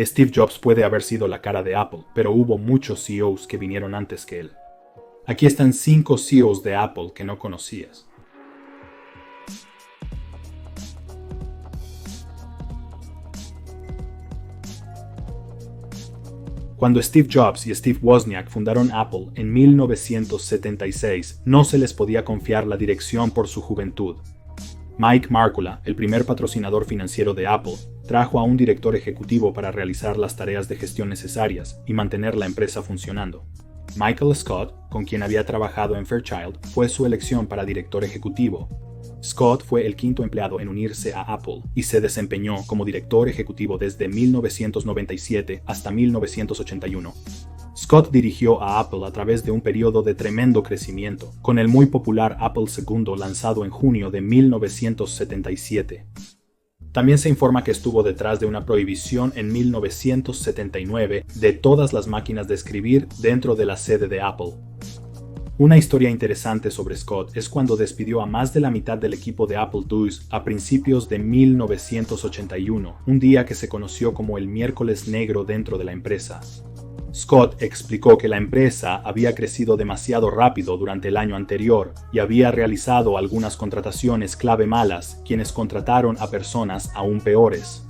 Steve Jobs puede haber sido la cara de Apple, pero hubo muchos CEOs que vinieron antes que él. Aquí están 5 CEOs de Apple que no conocías. Cuando Steve Jobs y Steve Wozniak fundaron Apple en 1976, no se les podía confiar la dirección por su juventud. Mike Markula, el primer patrocinador financiero de Apple, trajo a un director ejecutivo para realizar las tareas de gestión necesarias y mantener la empresa funcionando. Michael Scott, con quien había trabajado en Fairchild, fue su elección para director ejecutivo. Scott fue el 5º empleado en unirse a Apple y se desempeñó como director ejecutivo desde 1997 hasta 1981. Scott dirigió a Apple a través de un periodo de tremendo crecimiento, con el muy popular Apple II lanzado en junio de 1977. También se informa que estuvo detrás de una prohibición en 1979 de todas las máquinas de escribir dentro de la sede de Apple. Una historia interesante sobre Scott es cuando despidió a más de la mitad del equipo de Apple II a principios de 1981, un día que se conoció como el miércoles negro dentro de la empresa. Scott explicó que la empresa había crecido demasiado rápido durante el año anterior y había realizado algunas contrataciones clave malas, quienes contrataron a personas aún peores.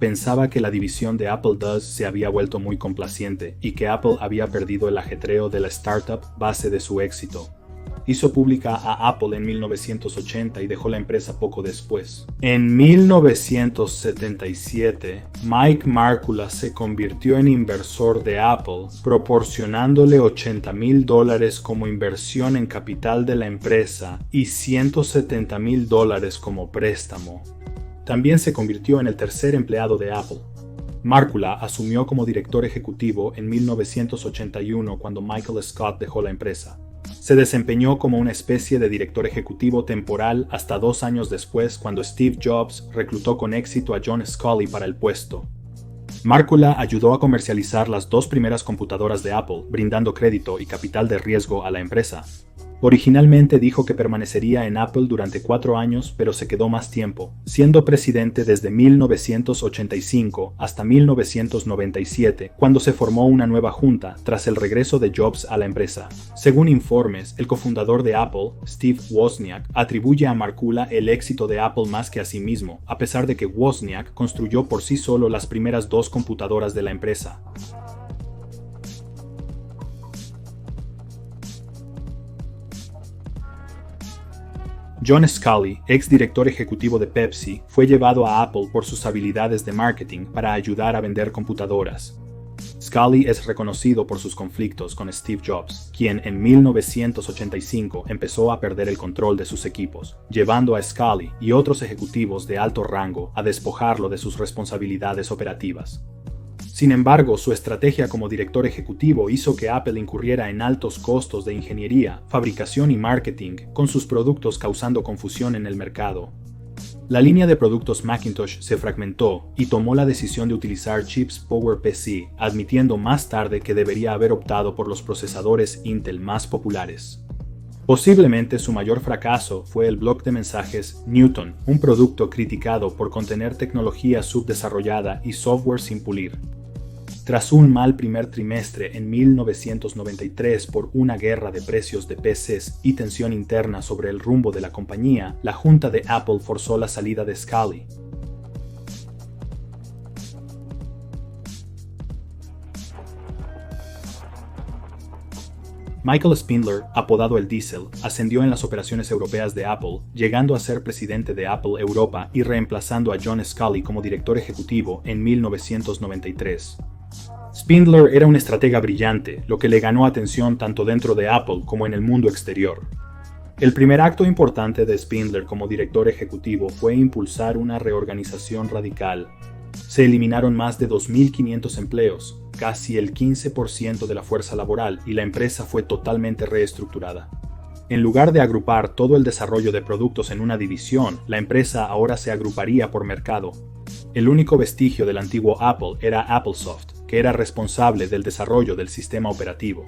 Pensaba que la división de Apple II se había vuelto muy complaciente y que Apple había perdido el ajetreo de la startup base de su éxito. Hizo pública a Apple en 1980 y dejó la empresa poco después. En 1977, Mike Markula se convirtió en inversor de Apple, proporcionándole $80,000 como inversión en capital de la empresa y $170,000 como préstamo. También se convirtió en el tercer empleado de Apple. Markula asumió como director ejecutivo en 1981 cuando Michael Scott dejó la empresa. Se desempeñó como una especie de director ejecutivo temporal hasta 2 años después cuando Steve Jobs reclutó con éxito a John Sculley para el puesto. Markula ayudó a comercializar las 2 primeras computadoras de Apple, brindando crédito y capital de riesgo a la empresa. Originalmente dijo que permanecería en Apple durante 4 años, pero se quedó más tiempo, siendo presidente desde 1985 hasta 1997, cuando se formó una nueva junta tras el regreso de Jobs a la empresa. Según informes, el cofundador de Apple, Steve Wozniak, atribuye a Markula el éxito de Apple más que a sí mismo, a pesar de que Wozniak construyó por sí solo las primeras 2 computadoras de la empresa. John Sculley, ex director ejecutivo de Pepsi, fue llevado a Apple por sus habilidades de marketing para ayudar a vender computadoras. Sculley es reconocido por sus conflictos con Steve Jobs, quien en 1985 empezó a perder el control de sus equipos, llevando a Sculley y otros ejecutivos de alto rango a despojarlo de sus responsabilidades operativas. Sin embargo, su estrategia como director ejecutivo hizo que Apple incurriera en altos costos de ingeniería, fabricación y marketing, con sus productos causando confusión en el mercado. La línea de productos Macintosh se fragmentó y tomó la decisión de utilizar chips PowerPC, admitiendo más tarde que debería haber optado por los procesadores Intel más populares. Posiblemente su mayor fracaso fue el bloc de mensajes Newton, un producto criticado por contener tecnología subdesarrollada y software sin pulir. Tras un mal primer trimestre en 1993 por una guerra de precios de PCs y tensión interna sobre el rumbo de la compañía, la junta de Apple forzó la salida de Sculley. Michael Spindler, apodado el Diesel, ascendió en las operaciones europeas de Apple, llegando a ser presidente de Apple Europa y reemplazando a John Sculley como director ejecutivo en 1993. Spindler era un estratega brillante, lo que le ganó atención tanto dentro de Apple como en el mundo exterior. El primer acto importante de Spindler como director ejecutivo fue impulsar una reorganización radical. Se eliminaron más de 2.500 empleos, casi el 15% de la fuerza laboral, y la empresa fue totalmente reestructurada. En lugar de agrupar todo el desarrollo de productos en una división, la empresa ahora se agruparía por mercado. El único vestigio del antiguo Apple era Applesoft, que era responsable del desarrollo del sistema operativo.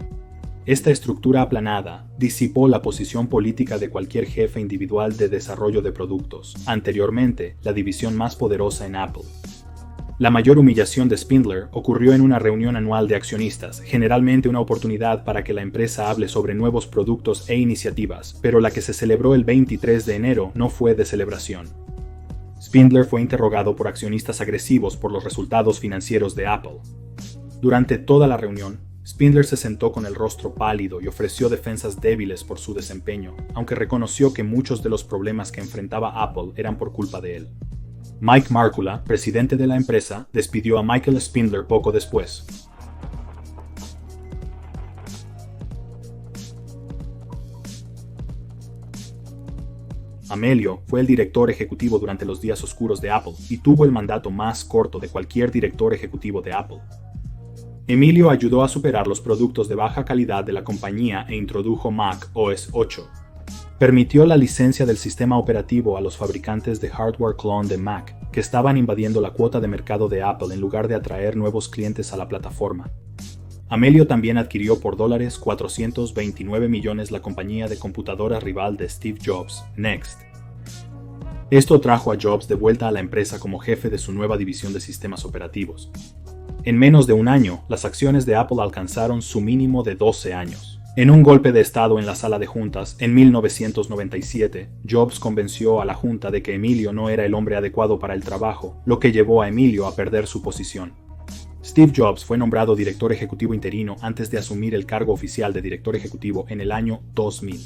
Esta estructura aplanada disipó la posición política de cualquier jefe individual de desarrollo de productos, anteriormente la división más poderosa en Apple. La mayor humillación de Spindler ocurrió en una reunión anual de accionistas, generalmente una oportunidad para que la empresa hable sobre nuevos productos e iniciativas, pero la que se celebró el 23 de enero no fue de celebración. Spindler fue interrogado por accionistas agresivos por los resultados financieros de Apple. Durante toda la reunión, Spindler se sentó con el rostro pálido y ofreció defensas débiles por su desempeño, aunque reconoció que muchos de los problemas que enfrentaba Apple eran por culpa de él. Mike Markula, presidente de la empresa, despidió a Michael Spindler poco después. Amelio fue el director ejecutivo durante los días oscuros de Apple y tuvo el mandato más corto de cualquier director ejecutivo de Apple. Emilio ayudó a superar los productos de baja calidad de la compañía e introdujo Mac OS 8. Permitió la licencia del sistema operativo a los fabricantes de hardware clon de Mac, que estaban invadiendo la cuota de mercado de Apple en lugar de atraer nuevos clientes a la plataforma. Amelio también adquirió por $429 millones la compañía de computadora rival de Steve Jobs, Next. Esto trajo a Jobs de vuelta a la empresa como jefe de su nueva división de sistemas operativos. En menos de un año, las acciones de Apple alcanzaron su mínimo de 12 años. En un golpe de estado en la sala de juntas, en 1997, Jobs convenció a la junta de que Emilio no era el hombre adecuado para el trabajo, lo que llevó a Emilio a perder su posición. Steve Jobs fue nombrado director ejecutivo interino antes de asumir el cargo oficial de director ejecutivo en el año 2000.